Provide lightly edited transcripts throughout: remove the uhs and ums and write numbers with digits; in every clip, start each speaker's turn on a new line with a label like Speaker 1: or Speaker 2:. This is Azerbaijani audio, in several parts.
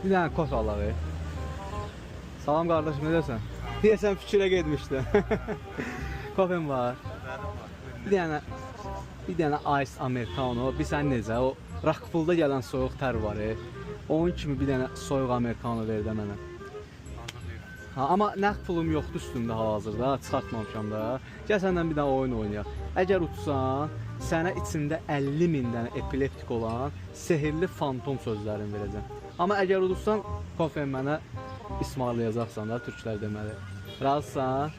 Speaker 1: Bir dənə kofe alaq. Salam qardaşım, necəsən? Deyəsən fikrə getmişdi. Kofem var. Bir dənə ice americano. Bir sən necə? O Rockpool'da gələn soyuq tər var. Onun kimi bir dənə soyuq americano ver də mənə. Ha, amma nəqd pulum yoxdur üstündə hal-hazırda, çıxartmamışam da. Gəl səndən bir dənə oyun oynayaq. Əgər utsan, sənə içində 50.000 dənə epileptik olan sehirli fantom sözlərini verəcəm. Amma əgər udursan, kofeni mənə ismarlayacaqsan da, türklər deməli. Razısan?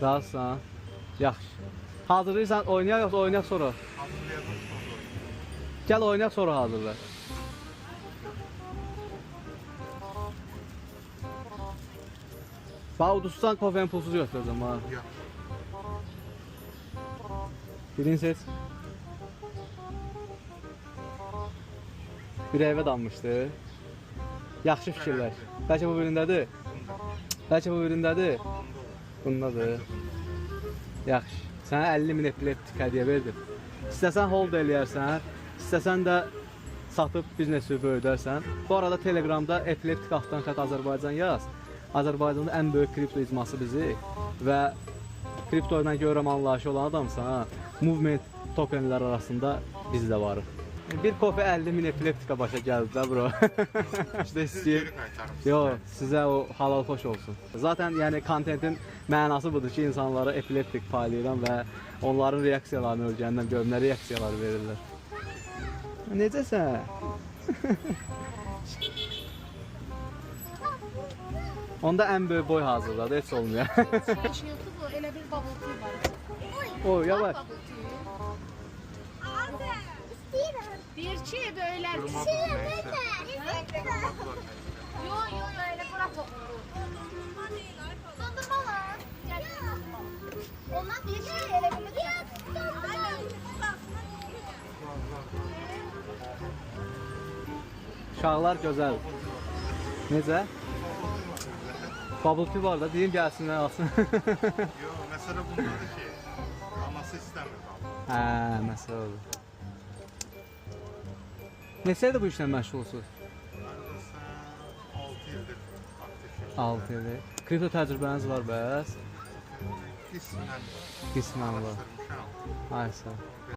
Speaker 1: Razısan? Yaxşı. Hazırlayırsan, oynayaq yoxsa oynayaq sonra? Gəl oynayaq sonra hazırla. Bax, udursan kofeni pulsuz götürəcəm ha. Birini seç. Bir evə danmışdı. Yaxşı fikirlər. Bəlkə bu birindədir? Bəlkə bu birindədir? Bundadır. Yaxşı. Sənə 50.000 epileptik hədiyyə verdim. İstəsən hold eləyərsən, istəsən də satıb biznesi böyüdərsən. Bu arada Telegramda epileptik altdan xət Azərbaycan yaz. Azərbaycanın ən böyük kripto icması bizi və kripto ilə görəm anlayışı olan adamsan, movement tokenlər arasında biz də varıq. Bir kofe 50.000 epileptika başa gəldi də bro. İşte istəyir. Yox, sizə o halal xoş olsun. Zaten yəni kontentin mənası budur ki, insanlara epileptik paylayıram və onların reaksiyalarını ölgəndən görüm, nə reaksiyalar verirlər. Necəsən? Onda ən böyük boy hazırladı, heç olmuyor.
Speaker 2: Yaşıyordu bu, elə bir bubble tea var.
Speaker 1: Oy, yavaş.
Speaker 2: Bir ki böyle. Yo, öyle bırak o. Dondurmalar. Ondan bir şey ele bir.
Speaker 1: Uşaqlar gözəl. Necə? Bubble tea var da, deyim gəlsinlər alsın.
Speaker 3: Yox, məsələ bundadır ki, anası istəmir.
Speaker 1: Hə, məsələ olur. Neçədir bu işlə məşğulsunuz?
Speaker 3: Sən 6 ildir aktiv.
Speaker 1: 6 ildir. Kripto təcrübəniz var bəs?
Speaker 3: Qismən
Speaker 1: Qismən var.
Speaker 3: araşdırmışam.
Speaker 1: Ay sağ ol.